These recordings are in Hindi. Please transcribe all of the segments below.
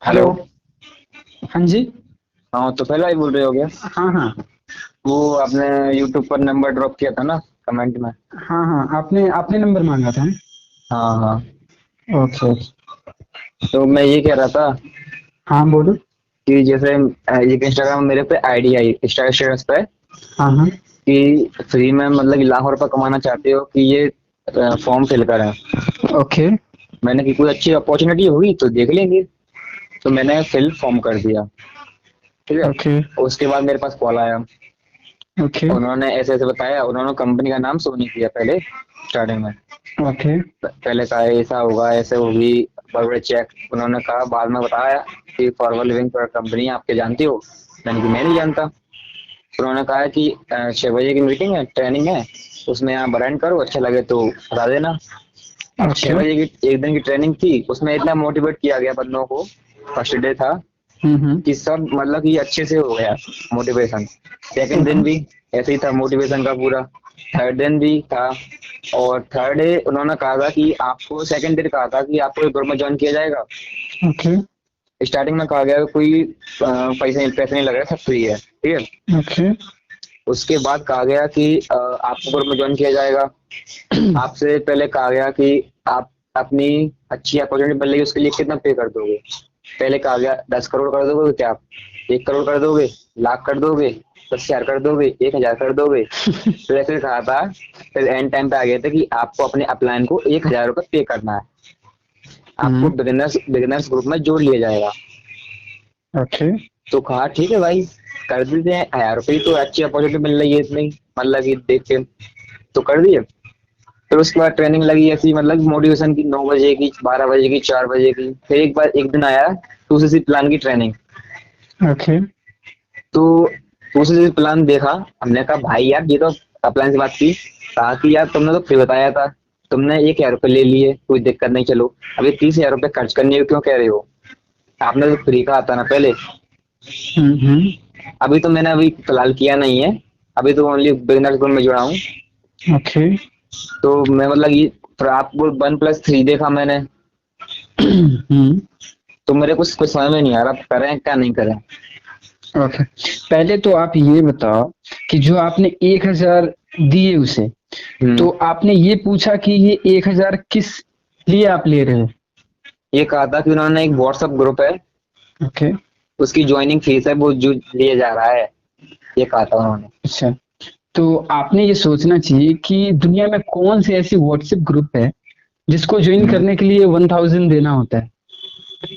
हेलो। हेलो। हाँ जी। हाँ, तो पहला ही बोल रहे हो क्या? हाँ हाँ। वो आपने यूट्यूब पर नंबर ड्रॉप किया था ना, कमेंट में। हाँ हाँ, आपने आपने नंबर मांगा था। हाँ हाँ। Okay okay. तो मैं ये कह रहा था हाँ बोलो। कि जैसे एक इंस्टाग्राम मेरे पे आईडी आई इंस्टा स्टेटस पे हाँ हाँ। कि फ्री में मतलब लाखों रुपए कमाना चाहते हो कि ये फॉर्म फिल करें। ओके मैंने कि कोई अच्छी अपॉर्चुनिटी हुई तो देख लेंगे। तो मैंने फिल फॉर्म कर दिया। ठीक है। ओके उसके बाद मेरे पास कॉल आया। ओके उन्होंने ऐसे ऐसे बताया, उन्होंने कंपनी का नाम शो नहीं किया पहले स्टार्टिंग में। ओके। पहले कहा ऐसा होगा, ऐसे होगी, बड़े चेक। उन्होंने कहा, बाद में बताया कि फॉरवर्ड लिविंग कंपनी आपके जानती हो। मैंने कि मैं नहीं जानता। तो उन्होंने कहा कि 6 बजे की मीटिंग है, ट्रेनिंग है, उसमें आप अटेंड करो, अच्छा लगे तो बता देना। अब छह ओके। बजे की एक दिन की ट्रेनिंग थी, उसमें इतना मोटिवेट किया गया बंदों को। फर्स्ट डे था हम्म। कि सब मतलब कि अच्छे से हो गया मोटिवेशन। Second okay. दिन भी ऐसे ही था मोटिवेशन का पूरा। थर्ड दिन भी था। और थर्ड डे उन्होंने कहा था कि आपको, सेकंड डे कहा था कि आपको एक ग्रुप में ज्वाइन किया जाएगा। ओके स्टार्टिंग में कहा गया कोई पैसे पैसे नहीं लग रहे, सब फ्री है, ठीक है। ओके। उसके बाद कहा गया कि आपको ग्रुप में ज्वाइन किया जाएगा। आपसे पहले कहा गया कि आप अपनी अच्छी अपॉर्चुनिटी मिल रही है, उसके लिए कितना पे कर दोगे। पहले कहा गया 10 करोड़ कर दोगे क्या आप, 1 करोड़ कर दोगे, लाख कर दोगे, 10,000 कर दोगे, 1,000 कर दोगे। तो ऐसे कहा था। फिर एंड टाइम पे आ गया था कि आपको अपने अपलाइन को 1,000 रुपये पे करना है। आपको हम्म। बिगिनर्स बिगिनर्स ग्रुप में जोड़ लिया जाएगा। ओके। तो कहा ठीक है भाई, कर देते हैं। 1,000 रुपये तो अच्छी अपॉर्चुनिटी मिल रही है इतनी, मतलब कि देख के तो कर दिए। फिर उसके बाद ट्रेनिंग लगी ऐसी, मतलब मोटिवेशन की, 9 बजे की, 12 बजे की, 4 बजे की। फिर एक बार एक दिन आया 2CC प्लान की ट्रेनिंग। ओके। तो 2CC प्लान देखा। हमने कहा भाई यार, ये तो प्लान से बात की। कहा कि यार तुमने तो फ्री बताया था, तुमने 1,000 रुपये ले लिए, कोई दिक्कत नहीं, चलो अभी 30,000 रुपये खर्च करने को क्यों कह रहे हो। आपने तो फ्री कहा था ना पहले। हम्म। अभी तो मैंने अभी फिलहाल किया नहीं है। अभी तो ओनली बिगिनर्स ग्रुप में जुड़ा हूँ। ओके। तो मैं मतलब ये, फिर आपको 1+3 देखा मैंने। हम्म। तो मेरे कुछ कुछ समझ में नहीं आ रहा, करें क्या नहीं करें। ओके। पहले तो आप ये बताओ कि जो आपने 1,000 दिए उसे, हम्म। तो आपने ये पूछा कि ये 1,000 किस लिए आप ले रहे हो? ये कहा था कि उन्होंने एक व्हाट्सएप ग्रुप है, ओके। उसकी ज्वाइनिंग फीस है, वो जो लिया जा रहा है। ये कहा था उन्होंने। अच्छा, तो आपने ये सोचना चाहिए कि दुनिया में कौन सी ऐसी व्हाट्सएप ग्रुप है जिसको ज्वाइन हम्म। करने के लिए 1,000 देना होता है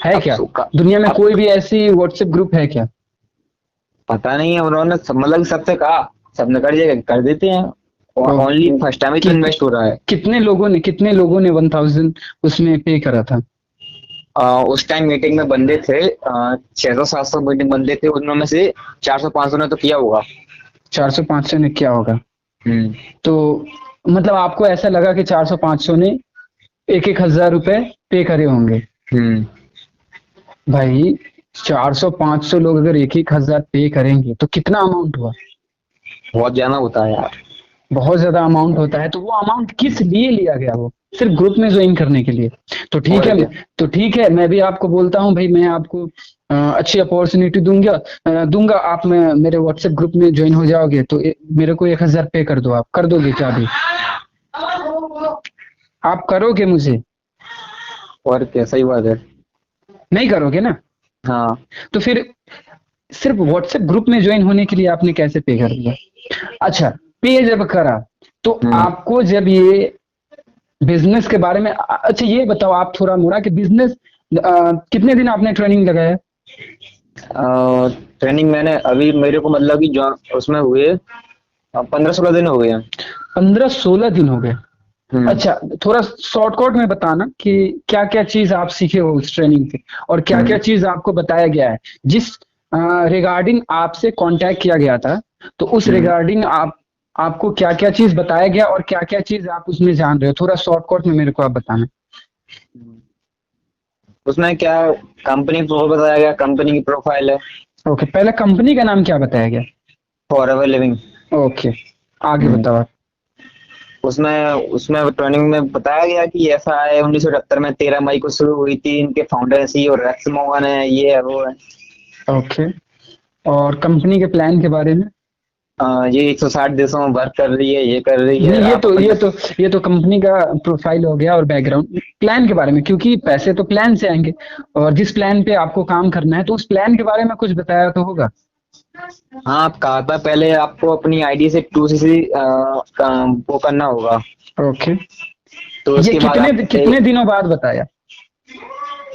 अब क्या? सु- का- दुनिया में अब कोई भी ऐसी व्हाट्सएप ग्रुप है क्या? पता नहीं है, उन्होंने मतलब सबसे कहा, सबने कर दिया, कर देते हैं। तो ओनली फर्स्ट टाइम ही तो कित, इन्वेस्ट हो रहा है। कितने लोगों ने 1,000 उसमें पे करा था? उस टाइम मीटिंग में बंदे थे 600-700 मीटिंग बंदे थे, उनमें से 400-500 ने तो किया होगा। 400-500 ने क्या होगा? हम्म। तो मतलब आपको ऐसा लगा कि 400-500 ने एक एक हजार रुपए पे करे होंगे? हम्म। भाई, 400-500 लोग अगर एक एक हजार पे करेंगे तो कितना अमाउंट हुआ? बहुत ज्यादा होता है यार। बहुत ज्यादा अमाउंट होता है। तो वो अमाउंट किस लिए लिया गया? वो सिर्फ ग्रुप में ज्वाइन करने के लिए? तो ठीक और है। क्या। तो ठीक है, मैं भी आपको बोलता हूँ भाई, मैं आपको अच्छी अपॉर्चुनिटी दूंगा, दूंगा। आप मेरे व्हाट्सएप ग्रुप में ज्वाइन हो जाओगे तो मेरे को 1,000 पे कर दो। आप कर दोगे क्या अभी? आप करोगे मुझे? और क्या, सही बात है। नहीं करोगे ना? हाँ। तो फिर सिर्फ व्हाट्सएप ग्रुप में ज्वाइन होने के लिए आपने कैसे पे कर दिया? अच्छा, पे जब करा तो हम्म। आपको जब ये बिजनेस के बारे में अच्छा ये बताओ, आप थोड़ा मोड़ा कि बिजनेस कितने दिन आपने ट्रेनिंग लगाया? ट्रेनिंग मैंने अभी, मेरे को मतलब कि जो उसमें हुए 15-16 दिन हो गए हैं। 15-16 दिन हो गए? हम्म। अच्छा, थोड़ा शॉर्टकट में बताना कि क्या क्या चीज आप सीखे हो उस ट्रेनिंग से, और क्या क्या हम्म। चीज आपको बताया गया है जिस रिगार्डिंग आपसे कांटेक्ट किया गया था। तो उस हम्म। रिगार्डिंग आपको क्या क्या चीज बताया गया और क्या क्या चीज आप उसमें जान रहे हो? थोड़ा शॉर्टकट में मेरे को आप बताना। उसमें क्या, कंपनी प्रोफाइल बताया गया, कंपनी की प्रोफाइल है। ओके, पहले कंपनी का नाम क्या बताया गया? For ever living. ओके, आगे हम्म। बताओ आप। उसमें उसमें ट्रेनिंग में बताया गया कि ऐसा है 1978 में 13 मई को शुरू हुई थी, इनके फाउंडर इसी और रेक्स मोहन है, ये है वो है। ओके। और कंपनी के प्लान के बारे में? ये 160 देशों में वर्क कर रही है, ये कर रही है, नहीं, आप अपन। ये तो कंपनी का प्रोफाइल हो गया और बैकग्राउंड। प्लान के बारे में, क्योंकि पैसे तो प्लान से आएंगे, और जिस प्लान पे आपको काम करना है तो उस प्लान के बारे में कुछ बताया तो होगा। हाँ, आप कहा था पहले आपको अपनी आईडी से 2cc वो करना होगा। ओके। तो ये उसके बाद आप कितने दिनों बाद बताया?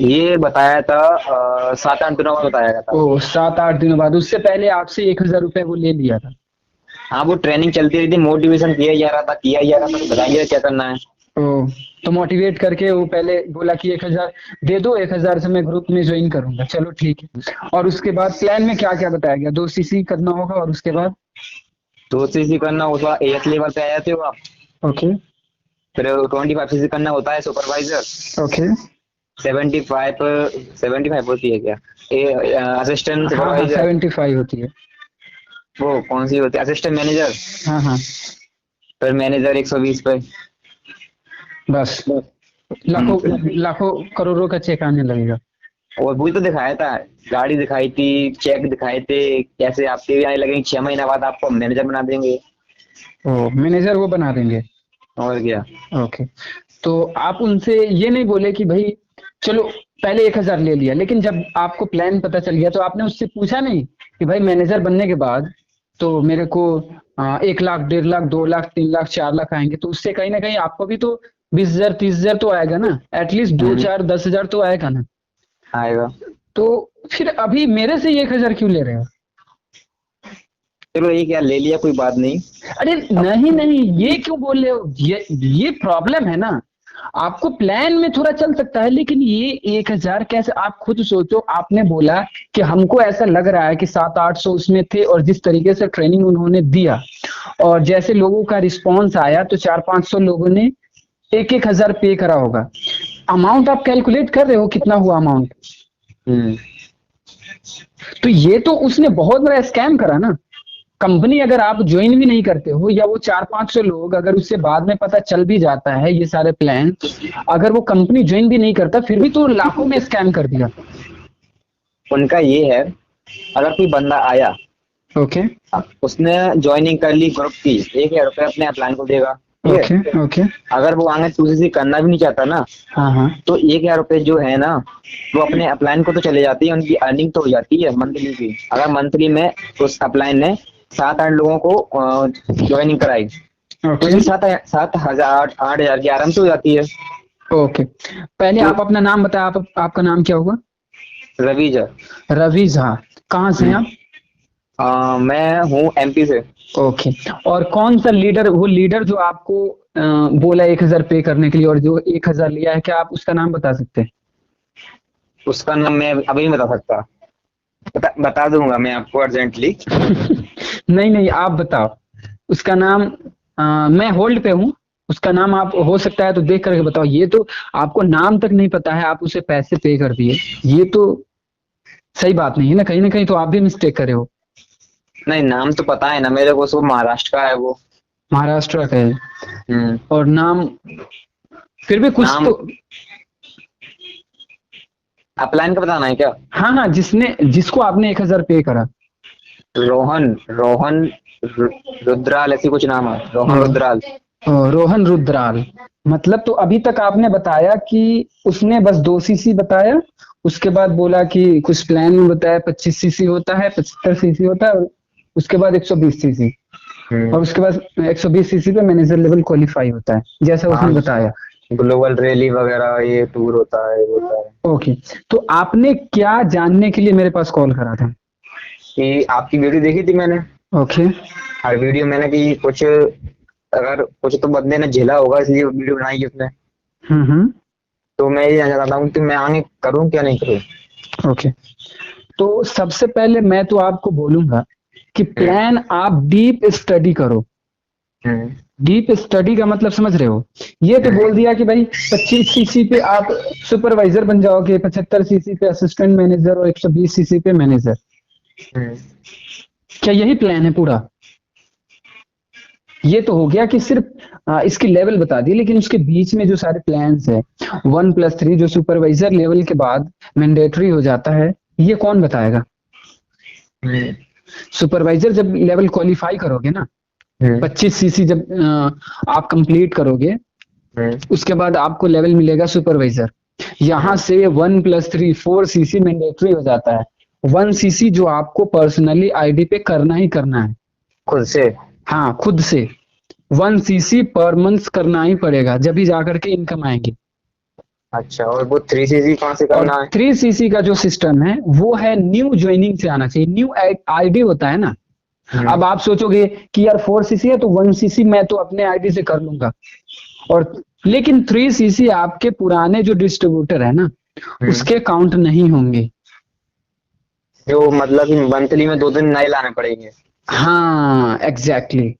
ये बताया था 7-8 दिनों में बताया गया था। ओ, 7-8 दिनों बाद। उससे पहले आपसे 1,000 रुपए वो ले लिया था? हाँ, वो ट्रेनिंग चलती रही थी, मोटिवेशन किया जा रहा था, तो बताएंगे क्या करना है। ओ, तो मोटिवेट करके वो पहले बोला कि 1,000 दे दो, 1,000 से मैं ग्रुप में ज्वाइन करूंगा। चलो ठीक है। और उसके बाद प्लान में क्या क्या बताया गया? 2 सीसी करना होगा, और उसके बाद? 2cc करना होगा, एएस लेवल पे आ जाते हो आप। ओके। फिर 25cc करना होता है सुपरवाइजर। ओके। 75 होती है क्या, असिस्टेंट हाँ हाँ, सुपरवाइजर। 75 होती है। वो कौन सी होती है, असिस्टेंट मैनेजर। हाँ हाँ। फिर मैनेजर 120 पे। बस, लाखों लाखों करोड़ों का चेक आने लगेगा। और वही तो दिखाया था, गाड़ी दिखाई थी, चेक दिखाए थे, कैसे आपके भी आने लगेंगे, 6 महीना बाद आपको मैनेजर बना देंगे। ओ, मैनेजर वो बना देंगे। और क्या। ओके। तो आप उनसे ये नहीं बोले कि भाई चलो, पहले 1,000 ले लिया, लेकिन जब आपको प्लान पता चल गया तो आपने उससे पूछा नहीं कि भाई मैनेजर बनने के बाद तो मेरे को 1 लाख, 1.5 लाख, 2 लाख, 3 लाख, 4 लाख आएंगे, तो उससे कहीं ना कहीं आपको भी तो 20,000, 30,000 तो आएगा ना, एटलीस्ट दो हम्म, चार 10,000 तो आएगा ना। आएगा। तो फिर अभी मेरे से 1,000 क्यों ले रहे हो? चलो एक यार ले लिया, कोई बात नहीं। अरे अब नहीं नहीं, ये क्यों बोल रहे हो? ये प्रॉब्लम है ना। आपको प्लान में थोड़ा चल सकता है, लेकिन ये 1,000 कैसे? आप खुद सोचो, आपने बोला कि हमको ऐसा लग रहा है कि 700-800 उसमें थे, और जिस तरीके से ट्रेनिंग उन्होंने दिया और जैसे लोगों का रिस्पॉन्स आया, तो 400-500 लोगों ने 1,000 पे करा होगा। अमाउंट आप कैलकुलेट कर रहे हो कितना हुआ अमाउंट? हम्म तो ये तो उसने बहुत बड़ा स्कैम करा ना। कंपनी अगर आप ज्वाइन भी नहीं करते हो, या वो 400-500 लोग अगर उससे बाद में पता चल भी जाता है ये सारे प्लान, अगर वो कंपनी ज्वाइन भी नहीं करता, फिर भी तो लाखों में स्कैम कर दिया। उनका ये है, अगर कोई बंदा आया, ओके। उसने ज्वाइनिंग कर ली ग्रुप की, 1,000 रुपये अपने अपलाइन को देगा, ठीक ओके। है। ओके। अगर वो आगे 2cc करना भी नहीं चाहता ना, हाँ हाँ। तो 1,000 रुपये जो है ना, वो अपने अपलाइन को तो चले जाती है, उनकी अर्निंग तो हो जाती है मंथली की। अगर मंथली में उस अपलाइन ने 7-8 लोगों को ज्वाइनिंग कराई, तो ओके। उसकी 7,000 8,000 की आराम से हो जाती है। ओके। पहले तो आप अपना नाम बताए, आपका नाम क्या होगा? रवि जी। रवि झा। कहाँ से हैं आप? मैं हूँ एमपी से। ओके। और कौन सा लीडर, वो लीडर जो आपको बोला 1,000 पे करने के लिए, और जो 1,000 लिया है, क्या आप उसका नाम बता सकते हैं? उसका नाम मैं अभी नहीं बता सकता, बता दूंगा मैं आपको अर्जेंटली। नहीं नहीं, आप बताओ उसका नाम। मैं होल्ड पे हूँ। उसका नाम आप हो सकता है तो देख करके बताओ। ये तो आपको नाम तक नहीं पता है, आप उसे पैसे पे कर दिए। ये तो सही बात नहीं है ना कहीं तो आप भी मिस्टेक करे हो। नहीं, नाम तो पता है ना मेरे को, वो महाराष्ट्र का है वो। महाराष्ट्र का है? हम्म और नाम फिर भी कुछ नाम तो। अपलाइन का बताना है क्या? हाँ हाँ, जिसको आपने 1,000 पे करा। रोहन रोहन रुद्राल, ऐसी कुछ नाम है, रोहन रुद्राल। रोहन रुद्राल। मतलब तो अभी तक आपने बताया कि उसने बस 2 सीसी बताया, उसके बाद बोला कि कुछ प्लान में बताया 25 सीसी होता है, 75 सीसी होता है, और उसके बाद 120 सीसी, और उसके बाद 120 सीसी पे मैनेजर लेवल क्वालिफाई होता है, जैसा उसने हाँ, बताया। ग्लोबल रैली वगैरह ये टूर होता है, होता है। ओके। तो आपने क्या जानने के लिए मेरे पास कॉल करा था? कि आपकी वीडियो देखी थी मैंने। ओके। हर वीडियो मैंने कि कुछ, अगर कुछ तो बंदे ने झेला होगा इसलिए वीडियो बनाई है उसने। हम्म। तो मैं ये जानना चाहता हूँ कि मैं आगे करूँ क्या नहीं करूँ। ओके। तो सबसे पहले मैं तो आपको बोलूंगा कि प्लान आप डीप स्टडी करो। हम्म डीप स्टडी का मतलब समझ रहे हो? ये तो बोल दिया कि भाई 25 सीसी पे आप सुपरवाइजर बन जाओगे, 75 सीसी पे असिस्टेंट मैनेजर, और 120 सीसी पे मैनेजर। हम्म क्या यही प्लान है पूरा? ये तो हो गया कि सिर्फ इसकी लेवल बता दी, लेकिन उसके बीच में जो सारे प्लान्स है 1+3 जो सुपरवाइजर लेवल के बाद मैंडेटरी हो जाता है, ये कौन बताएगा? हम्म। सुपरवाइजर जब लेवल क्वालिफाई करोगे ना, हम्म। 25 सीसी जब आप कंप्लीट करोगे, उसके बाद आपको लेवल मिलेगा सुपरवाइजर। यहाँ से 1+3 4 सीसी मैंडेटरी हो जाता है। 1 सीसी जो आपको पर्सनली आईडी पे करना ही करना है, खुद से। हाँ खुद से 1 सीसी पर मंथ करना ही पड़ेगा, जब ही जाकर के इनकम आएगी। अच्छा, और वो 3 cc कहाँ से और करना है? 3 सीसी का जो सिस्टम है वो है न्यू ज्वाइनिंग से आना चाहिए, न्यू आईडी होता है ना। अब आप सोचोगे कि यार 4 सीसी है तो 1 सीसी मैं तो अपने आईडी से कर लूंगा, और लेकिन 3 सीसी आपके पुराने जो डिस्ट्रीब्यूटर है ना, उसके काउंट नहीं होंगे। जो मतलब कि मंथली में 2 दिन नए लाने पड़ेंगे। हाँ एग्जैक्टली।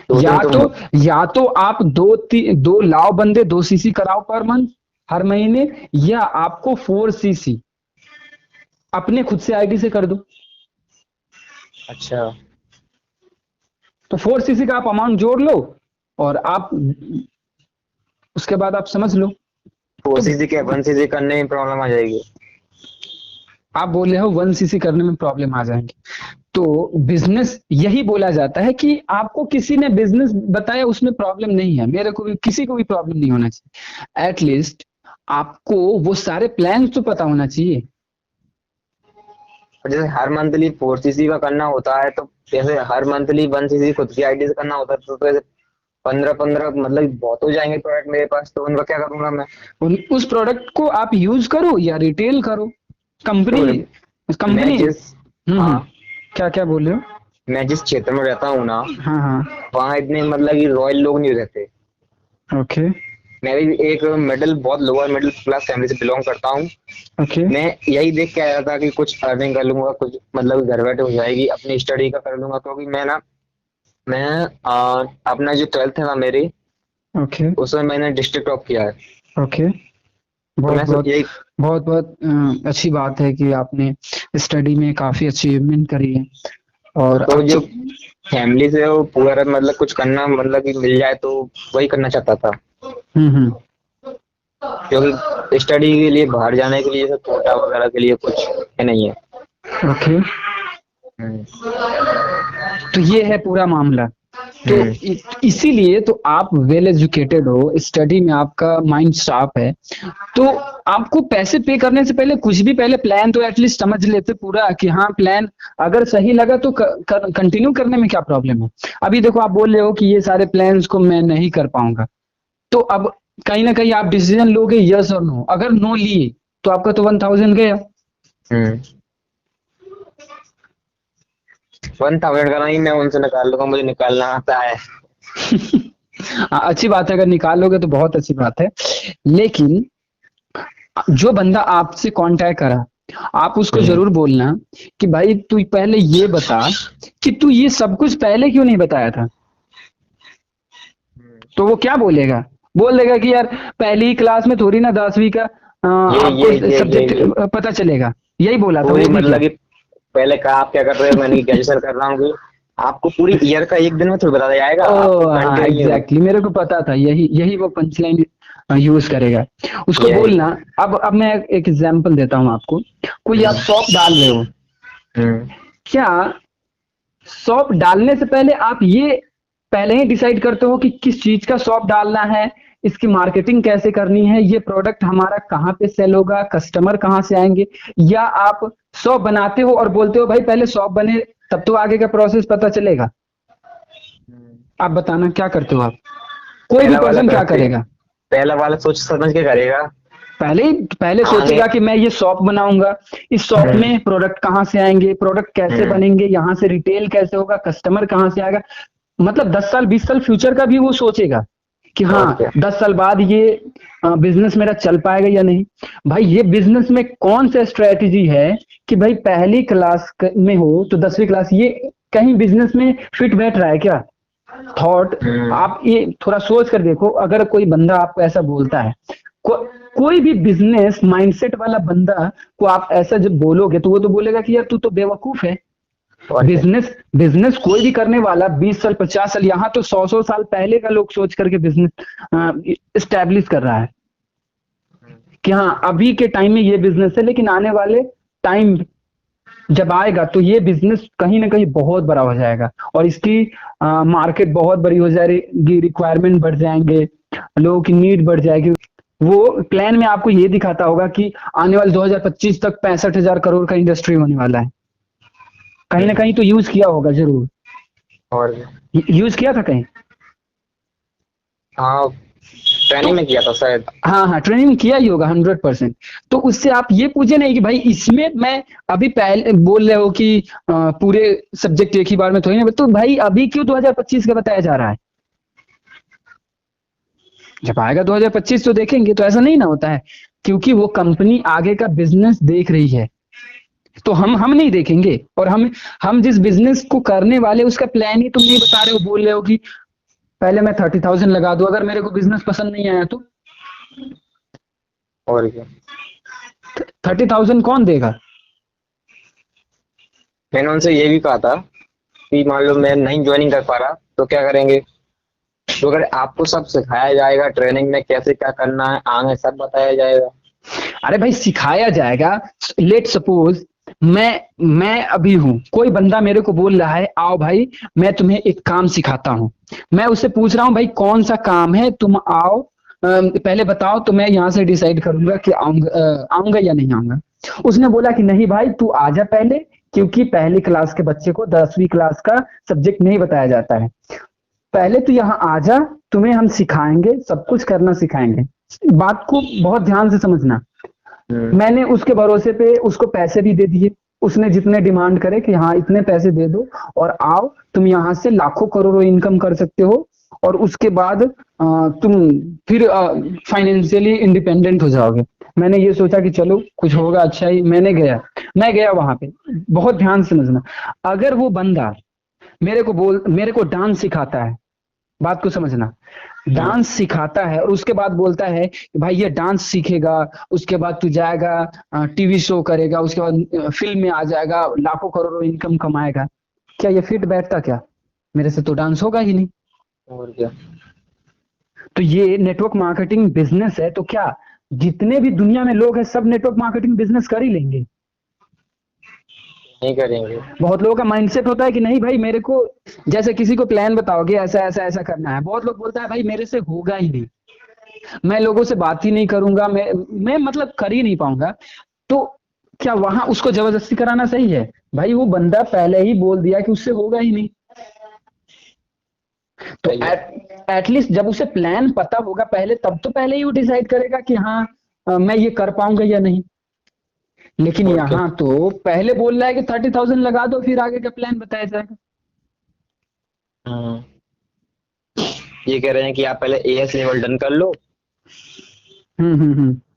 दो या दिन तो या तो आप दो लाओ बंदे 2 सीसी कराओ पर मंथ हर महीने, या आपको 4 सीसी अपने खुद से आईडी से कर दो। अच्छा। तो 4 सीसी का आप अमाउंट जोड़ लो और आप उसके बाद आप समझ लो। 4 cc के 1 cc करने में प्रॉब्लम आ जाएगी। आप बोल रहे हो 1 सीसी करने में प्रॉब्लम आ जाएंगे। तो बिजनेस यही बोला जाता है कि आपको किसी ने बिजनेस बताया उसमें प्रॉब्लम नहीं है, मेरे को भी किसी को भी प्रॉब्लम नहीं होना चाहिए। एटलीस्ट आपको वो सारे प्लान तो पता होना चाहिए। और जैसे हर मंथली 4 cc का करना होता है, तो जैसे हर मंथली 1 cc खुद की आईडी से करना होता है, तो ऐसे 15 मतलब बहुत हो जाएंगे प्रोडक्ट मेरे पास, तो उनका क्या करूंगा मैं? उस प्रोडक्ट को आप यूज करो या रिटेल करो। कंपनी तो मैं कंपनी जिस हाँ क्या क्या बोल रहे हो? मैं जिस क्षेत्र में रहता हूँ ना, हाँ हाँ वहाँ इतने मतलब कि रॉयल लोग नहीं रहते। ओके मैं भी एक मिडिल बहुत लोअर मिडिल क्लास फैमिली से बिलोंग करता हूँ। ओके मैं यही देख के आया था कि कुछ अर्निंग कर लूंगा, कुछ मतलब घर बैठे हो जाएगी, अपनी स्टडी का कर लूंगा, क्योंकि मैं अपना जो 12th है ना मेरी, ओके उसमें मैंने डिस्ट्रिक्ट टॉप किया है। ओके। तो बहुत मैं बहुत यही बहुत बहुत अच्छी बात है कि आपने स्टडी में काफी अचीवमेंट करी है। और तो अब जो तो फैमिली से वो पूरा मतलब कुछ करना मतलब कि मिल जाए, तो वही करना चाहता था। हम्म। क्योंकि स्टडी के लिए बाहर जाने के लिए सब कोटा वगैरह के लिए कुछ है नहीं है। ओके। हम्म। तो ये है पूरा मामला। तो इसीलिए तो आप वेल एजुकेटेड हो, स्टडी में आपका माइंड शार्प है, तो आपको पैसे पे करने से पहले कुछ भी पहले प्लान तो एटलीस्ट समझ लेते पूरा कि हाँ प्लान अगर सही लगा तो कंटिन्यू करने में क्या प्रॉब्लम है। अभी देखो आप बोल रहे हो कि ये सारे प्लान्स को मैं नहीं कर पाऊंगा, तो अब कहीं ना कहीं आप डिसीजन लोगे यस और नो। अगर नो लिए तो आपका तो 1000 गया। 1000 का नहीं, मैं उनसे निकाल लूंगा, मुझे निकालना आता है। अच्छी बात है, अगर निकाल लोगे तो बहुत अच्छी बात है। लेकिन जो बंदा आपसे कांटेक्ट करा, आप उसको जरूर बोलना कि भाई तू पहले ये बता कि तू ये सब कुछ पहले क्यों नहीं बताया था। तो वो क्या बोलेगा? बोल देगा कि यार पहली क्लास में थोड़ी ना 10वीं का आपको सब्जेक्ट पता चलेगा। यही बोला था पूरी वो भी क्या? मतलब कि पहले कहा आप क्या कर रहे हो, मैंने ग्रेजुएशन कर रहा हूँ कि आपको पूरी ईयर का एक दिन में थोड़ी बता दिया जाएगा। हाँ एग्जैक्टली, मेरे को पता था यही यही वो पंचलाइन यूज करेगा। उसको बोलना। अब मैं एक एग्जांपल देता हूँ आपको। कोई आप शॉप डाल रहे हो, क्या शॉप डालने से पहले आप ये पहले ही डिसाइड करते हो कि किस चीज का शॉप डालना है, इसकी मार्केटिंग कैसे करनी है, ये प्रोडक्ट हमारा कहाँ पे सेल होगा, कस्टमर कहाँ से आएंगे? या आप शॉप बनाते हो और बोलते हो भाई पहले शॉप बने तब तो आगे का प्रोसेस पता चलेगा? आप बताना क्या करते हो आप? कोई भी पर्सन क्या करेगा? पहला वाला सोच समझ के करेगा। पहले सोचेगा कि मैं ये शॉप बनाऊंगा, इस शॉप में प्रोडक्ट कहाँ से आएंगे, प्रोडक्ट कैसे बनेंगे, यहाँ से रिटेल कैसे होगा, कस्टमर कहाँ से आएगा। मतलब 10 साल 20 साल फ्यूचर का भी वो सोचेगा कि हाँ 10 साल बाद ये बिजनेस मेरा चल पाएगा या नहीं। भाई ये बिजनेस में कौन सा स्ट्रेटेजी है कि भाई पहली क्लास में हो तो 10वीं क्लास, ये कहीं बिजनेस में फिट बैठ रहा है क्या थॉट? आप ये थोड़ा सोच कर देखो। अगर कोई बंदा आपको ऐसा बोलता है, कोई भी बिजनेस माइंडसेट वाला बंदा को आप ऐसा जब बोलोगे तो वो तो बोलेगा कि यार तू तो बेवकूफ है, और क्या? बिजनेस बिजनेस कोई भी करने वाला 20 साल 50 साल, यहाँ तो 100 100 साल पहले का लोग सोच करके बिजनेस इस्टेब्लिश कर रहा है कि हाँ अभी के टाइम में ये बिजनेस है, लेकिन आने वाले टाइम जब आएगा तो ये बिजनेस कहीं ना कहीं बहुत बड़ा हो जाएगा और इसकी मार्केट बहुत बड़ी हो जाएगी, रिक्वायरमेंट बढ़ जाएंगे, लोगों की नीड बढ़ जाएगी। वो प्लान में आपको ये दिखाता होगा कि आने वाले 2025 तक 65,000 करोड़ का इंडस्ट्री होने वाला है। कहीं ना कहीं तो यूज किया होगा जरूर, और क्या? यूज किया था कहीं। हाँ, ट्रेनिंग में किया था शायद। हाँ हाँ, ट्रेनिंग किया ही होगा 100%। तो उससे आप ये पूछे नहीं कि भाई इसमें मैं अभी पहले बोल रहे हो कि पूरे सब्जेक्ट एक ही बार में थोड़ी ना, तो भाई अभी क्यों 2025 का बताया जा रहा है? जब आएगा 2025 तो देखेंगे। तो ऐसा नहीं ना होता है, क्योंकि वो कंपनी आगे का बिजनेस देख रही है, तो हम नहीं देखेंगे। और हम जिस बिजनेस को करने वाले उसका प्लान ही तुम नहीं बता रहे हो, बोल रहे हो कि पहले मैं 30,000 लगा दूं, अगर मेरे को बिजनेस पसंद नहीं आया तो और क्या? 30,000 कौन देगा? मैंने उनसे ये भी कहा था कि मान लो मैं नहीं ज्वाइनिंग कर पा रहा तो क्या करेंगे। तो अगर आपको सब सिखाया जाएगा, ट्रेनिंग में कैसे क्या करना है आगे सब बताया जाएगा। अरे भाई सिखाया जाएगा। लेट सपोज मैं अभी हूं, कोई बंदा मेरे को बोल रहा है आओ भाई मैं तुम्हें एक काम सिखाता हूं, मैं उससे पूछ रहा हूं भाई कौन सा काम है, तुम आओ पहले बताओ, तो मैं यहाँ से डिसाइड करूंगा कि आऊंगा या नहीं आऊंगा। उसने बोला कि नहीं भाई तू आजा पहले, क्योंकि पहली क्लास के बच्चे को 10वीं क्लास का सब्जेक्ट नहीं बताया जाता है, पहले तू यहाँ आजा, तुम्हें हम सिखाएंगे, सब कुछ करना सिखाएंगे। बात को बहुत ध्यान से समझना। मैंने उसके भरोसे पे उसको पैसे भी दे दिए, उसने जितने डिमांड करे कि हाँ इतने पैसे दे दो और आओ, तुम यहाँ से लाखों करोड़ों इनकम कर सकते हो, और उसके बाद तुम फिर फाइनेंशियली इंडिपेंडेंट हो जाओगे। मैंने ये सोचा कि चलो कुछ होगा अच्छा ही। मैं गया वहां पे। बहुत ध्यान से समझना, अगर वो बंदा मेरे को डांस सिखाता है, बात को समझना, डांस सिखाता है और उसके बाद बोलता है कि भाई ये डांस सीखेगा, उसके बाद तू जाएगा टीवी शो करेगा, उसके बाद फिल्म में आ जाएगा, लाखों करोड़ों इनकम कमाएगा, क्या ये फिट बैठता? क्या मेरे से तो डांस होगा ही नहीं। और क्या? तो ये नेटवर्क मार्केटिंग बिजनेस है, तो क्या जितने भी दुनिया में लोग हैं सब नेटवर्क मार्केटिंग बिजनेस कर ही लेंगे? नहीं करेंगे। बहुत लोगों का माइंडसेट होता है कि नहीं भाई मेरे को, जैसे किसी को प्लान बताओगे ऐसा ऐसा ऐसा करना है, बहुत लोग बोलता है भाई मेरे से होगा ही नहीं, मैं लोगों से बात ही नहीं करूंगा, मैं मतलब कर ही नहीं पाऊंगा। तो क्या वहां उसको जबरदस्ती कराना सही है? भाई वो बंदा पहले ही बोल दिया कि उससे होगा ही नहीं। तो एटलीस्ट जब उसे प्लान पता होगा पहले, तब तो पहले ही वो डिसाइड करेगा कि हाँ मैं ये कर पाऊंगा या नहीं। लेकिन यहाँ तो पहले बोल रहा है कि 30,000 लगा दो, फिर आगे का प्लान बताया जाएगा। ये कह रहे हैं कि आप पहले एएस लेवल डन कर लो,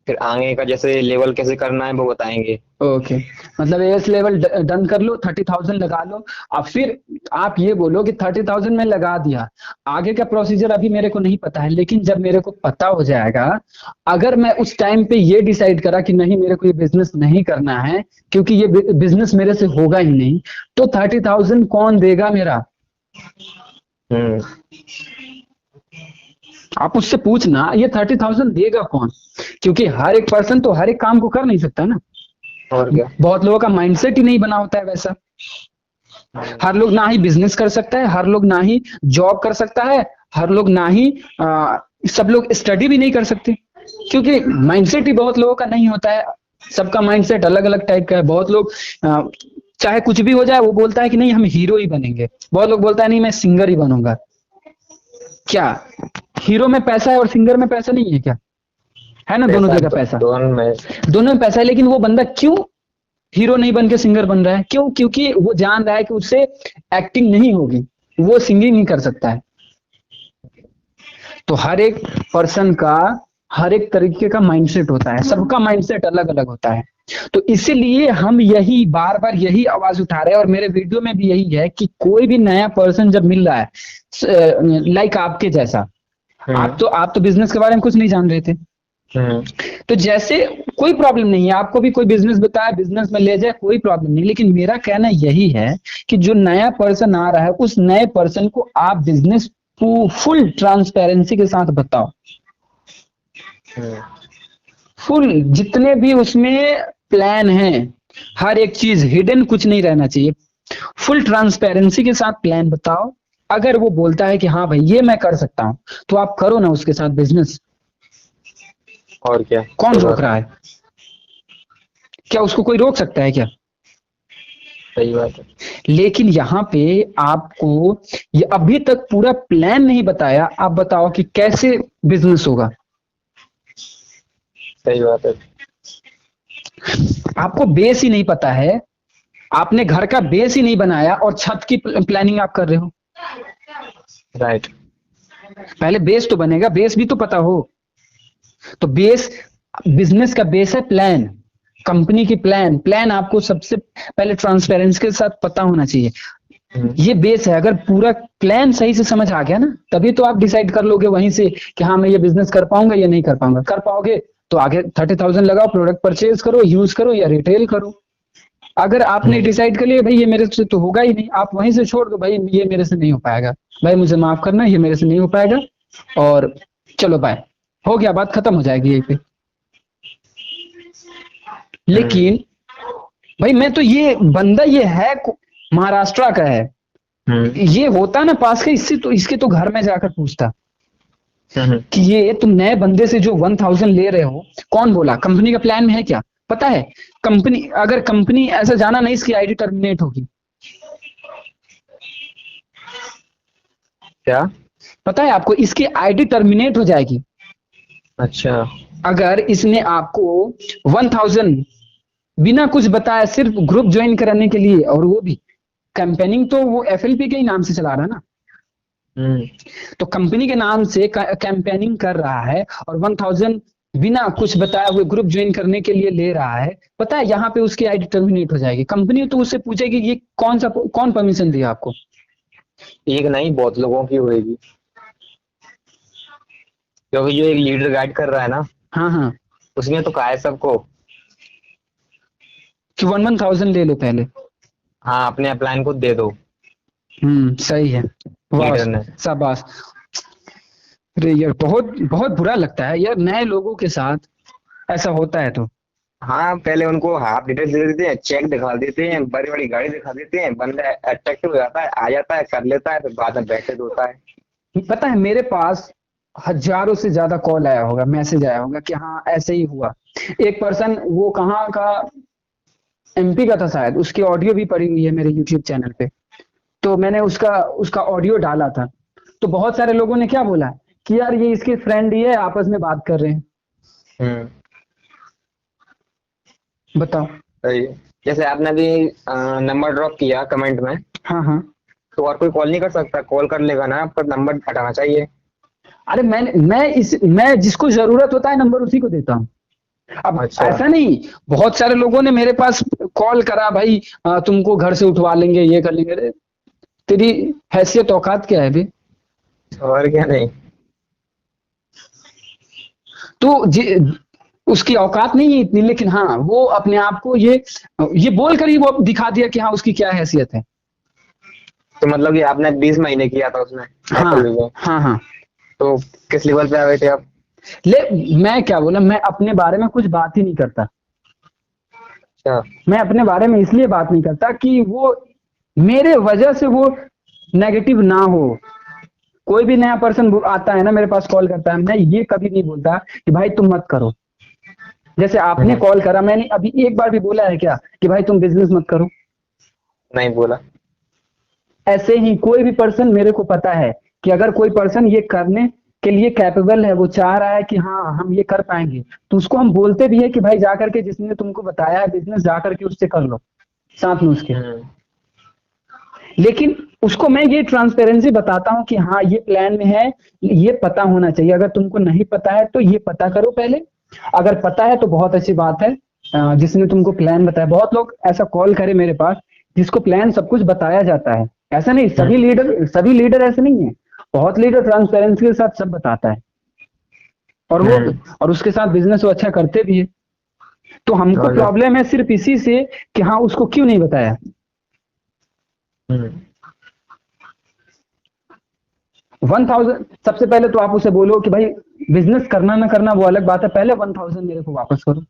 फिर आगे का जैसे लेवल कैसे करना है वो बताएंगे। ओके, मतलब एएस लेवल डन कर लो, 30,000 लगा लो, अब फिर आप ये बोलो कि 30,000 में लगा दिया, आगे का प्रोसीजर अभी मेरे को नहीं पता है, लेकिन जब मेरे को पता हो जाएगा, अगर मैं उस टाइम पे ये डिसाइड करा कि नहीं मेरे को ये बिजनेस नहीं करना है क्योंकि ये बिजनेस मेरे से होगा ही नहीं, तो 30,000 कौन देगा मेरा? आप उससे पूछना ये 30,000 देगा कौन, क्योंकि हर एक पर्सन तो हर एक काम को कर नहीं सकता ना। और क्या? बहुत लोगों का माइंडसेट ही नहीं बना होता है वैसा। हर लोग ना ही बिजनेस कर सकता है, हर लोग ना ही जॉब कर सकता है, हर लोग ना ही सब लोग स्टडी भी नहीं कर सकते, क्योंकि माइंडसेट ही बहुत लोगों का नहीं होता है। सबका माइंडसेट अलग अलग टाइप का है। बहुत लोग चाहे कुछ भी हो जाए वो बोलता है कि नहीं हम हीरो ही बनेंगे, बहुत लोग बोलता है नहीं मैं सिंगर ही बनूंगा। क्या हीरो में पैसा है और सिंगर में पैसा नहीं है क्या? है ना, दोनों जगह पैसा, दोनों में पैसा है। लेकिन वो बंदा क्यों हीरो नहीं बन के सिंगर बन रहा है? क्यों? क्योंकि वो जान रहा है कि उससे एक्टिंग नहीं होगी, वो सिंगिंग नहीं कर सकता है। तो हर एक पर्सन का हर एक तरीके का माइंडसेट होता है, सबका माइंडसेट अलग अलग होता है। तो इसीलिए हम यही बार बार यही आवाज उठा रहे हैं, और मेरे वीडियो में भी यही है कि कोई भी नया पर्सन जब मिल रहा है, लाइक आपके जैसा, आप तो बिजनेस के बारे में कुछ नहीं जान रहे थे, हम्म। तो जैसे कोई प्रॉब्लम नहीं है, आपको भी कोई बिजनेस बताया, बिजनेस में ले जाए, कोई प्रॉब्लम नहीं, लेकिन मेरा कहना यही है कि जो नया पर्सन आ रहा है उस नए पर्सन को आप बिजनेस फुल ट्रांसपेरेंसी के साथ बताओ। हम्म। फुल जितने भी उसमें प्लान हैं, हर एक चीज हिडन कुछ नहीं रहना चाहिए। फुल ट्रांसपेरेंसी के साथ प्लान बताओ। अगर वो बोलता है कि हाँ भाई ये मैं कर सकता हूं, तो आप करो ना उसके साथ बिजनेस। और क्या, कौन तो रोक बात रहा है? क्या उसको कोई रोक सकता है क्या? सही बात है। लेकिन यहाँ पे आपको ये अभी तक पूरा प्लान नहीं बताया, आप बताओ कि कैसे बिजनेस होगा। सही बात है। आपको बेस ही नहीं पता है, आपने घर का बेस ही नहीं बनाया और छत की प्लानिंग आप कर रहे हो। राइट। पहले बेस तो बनेगा, बेस भी तो पता हो। तो बेस, बिजनेस का बेस है प्लान, कंपनी की प्लान। प्लान आपको सबसे पहले ट्रांसपेरेंसी के साथ पता होना चाहिए। ये बेस है। अगर पूरा प्लान सही से समझ आ गया ना, तभी तो आप डिसाइड कर लोगे वहीं से कि हाँ मैं ये बिजनेस कर पाऊंगा या नहीं कर पाऊंगा। कर पाओगे तो आगे 30,000 लगाओ, प्रोडक्ट परचेज करो, यूज करो या रिटेल करो। अगर आपने डिसाइड कर लिया भाई ये मेरे से तो होगा ही नहीं, आप वहीं से छोड़ दो, भाई ये मेरे से नहीं हो पाएगा, भाई मुझे माफ करना, ये मेरे से नहीं हो पाएगा, और चलो बाय, हो गया, बात खत्म हो जाएगी यहीं पे। लेकिन भाई मैं तो, ये बंदा ये है महाराष्ट्र का है, ये होता ना पास के, इससे तो इसके तो घर में जाकर पूछता कि ये तुम नए बंदे से जो 1,000 ले रहे हो, कौन बोला? कंपनी का प्लान में है क्या? पता है कंपनी, अगर कंपनी ऐसा जाना नहीं, इसकी आईडी टर्मिनेट होगी। क्या? पता है आपको, इसकी आईडी टर्मिनेट हो जाएगी। अच्छा। अगर इसने आपको 1,000 बिना कुछ बताया सिर्फ ग्रुप ज्वाइन कराने के लिए, और वो भी कैंपेनिंग, तो वो एफएलपी के ही नाम से चला रहा है ना, तो कंपनी के नाम से कैंपेनिंग कर रहा है और 1,000 बिना कुछ बताए हुए ग्रुप ज्वाइन करने के लिए ले रहा है। पता है यहाँ पे उसकी आईडी टर्मिनेट हो जाएगी। कंपनी तो उससे पूछेगी ये कौन परमिशन दिया आपको। एक नहीं, बहुत लोगों की होगी, क्योंकि जो एक लीडर गाइड कर रहा है ना, हाँ हाँ, उसने तो कहा है सबको कि 1,000 ले लो पहले। हाँ, अपने प्लान को दे दो। सही है, लीडर ने। शाबाश। अरे यार बहुत बहुत बुरा लगता है यार नए लोगों के साथ ऐसा होता है तो। हाँ, पहले उनको हाफ डिटेल्स दे देते हैं, चेक दिखा देते हैं, बड़ी बड़ी गाड़ी दिखा देते हैं, बंदा अट्रैक्टिव हो जाता है, आ जाता है, कर लेता है, फिर बाद में बैठे होता है। पता है मेरे पास हजारों से ज्यादा कॉल आया होगा, मैसेज आया होगा कि हाँ ऐसे ही हुआ। एक पर्सन, वो कहाँ का, एमपी का था शायद, उसकी ऑडियो भी पड़ी हुई है मेरे यूट्यूब चैनल पे। तो मैंने उसका उसका ऑडियो डाला था, तो बहुत सारे लोगों ने क्या बोला कि यार ये इसके फ्रेंड ही है, आपस में बात कर रहे हैं। बताओ। सही है। जैसे आपने भी नंबर ड्रॉप किया कमेंट में, हाँ हाँ। तो और कोई कॉल नहीं कर सकता? कॉल कर लेगा ना, आपका नंबर हटाना चाहिए। अरे मैं जिसको जरूरत होता है नंबर उसी को देता हूँ। अब अच्छा। ऐसा नहीं, बहुत सारे लोगों ने मेरे पास कॉल करा, भाई तुमको घर से उठवा लेंगे, ये कर लेंगे। अरे तेरी हैसियत औकात क्या है बे? और क्या नहीं। तो उसकी औकात नहीं है इतनी, लेकिन हाँ वो अपने आप को ये बोल कर ही वो दिखा दिया कि हाँ उसकी क्या हैसियत है। तो मतलब कि आपने 20 महीने किया था उसमें? हाँ हाँ हाँ। तो किस लेवल पे आ गए थे आप? मैं क्या बोला, मैं अपने बारे में कुछ बात ही नहीं करता। अच्छा। मैं अपने बारे में इसलिए बात नहीं करता कि वो मेरे वजह से वो नेगेटिव ना हो। कोई भी नया पर्सन आता है ना मेरे पास, कॉल करता है, मैं ये कभी नहीं बोलता कि भाई तुम मत करो। जैसे आपने कॉल करा, मैंने अभी एक बार भी बोला है क्या कि भाई तुम बिजनेस मत करो? नहीं बोला। ऐसे ही कोई भी पर्सन, मेरे को पता है कि अगर कोई पर्सन ये करने के लिए कैपेबल है, वो चाह रहा है कि हाँ हम ये कर पाएंगे, तो उसको हम बोलते भी है कि भाई जाकर के, जिसने तुमको बताया है बिजनेस, जाकर के उससे कर लो साथ में उसके। लेकिन उसको मैं ये ट्रांसपेरेंसी बताता हूँ कि हाँ ये प्लान में है, ये पता होना चाहिए। अगर तुमको नहीं पता है तो ये पता करो पहले, अगर पता है तो बहुत अच्छी बात है। जिसने तुमको प्लान बताया, बहुत लोग ऐसा कॉल करे मेरे पास जिसको प्लान सब कुछ बताया जाता है। ऐसा नहीं, सभी लीडर ऐसे नहीं है, बहुत लीडर ट्रांसपेरेंसी के साथ सब बताता है। और और उसके साथ बिजनेस वो अच्छा करते भी है। तो हमको और क्या? प्रॉब्लम है सिर्फ इसी से कि हाँ उसको क्यों नहीं बताया। हम्म। 1000 सबसे पहले तो आप उसे बोलो कि भाई बिजनेस करना ना करना वो अलग बात है, पहले 1000 मेरे को वापस करो।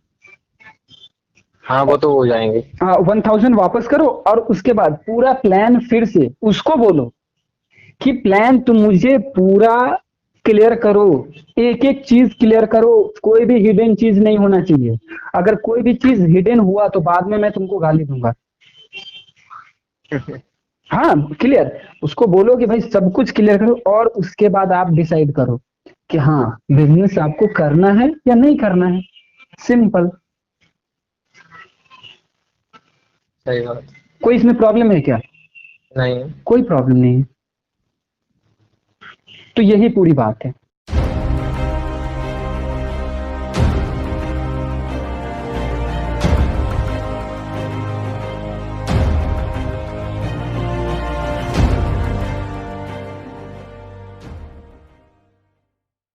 हाँ वो तो हो जाएंगे। हाँ 1000 वापस करो और उसके बाद पूरा प्लान फिर से उसको बोलो कि प्लान तुम मुझे पूरा क्लियर करो, एक एक चीज क्लियर करो, कोई भी हिडन चीज नहीं होना चाहिए। अगर कोई भी चीज हिडन हुआ तो बाद में मैं तुमको गाली दूंगा। हाँ क्लियर, उसको बोलो कि भाई सब कुछ क्लियर करो और उसके बाद आप डिसाइड करो कि हाँ बिजनेस आपको करना है या नहीं करना है। सिंपल। सही बात। कोई इसमें प्रॉब्लम है क्या? नहीं। कोई प्रॉब्लम नहीं है। तो यही पूरी बात है।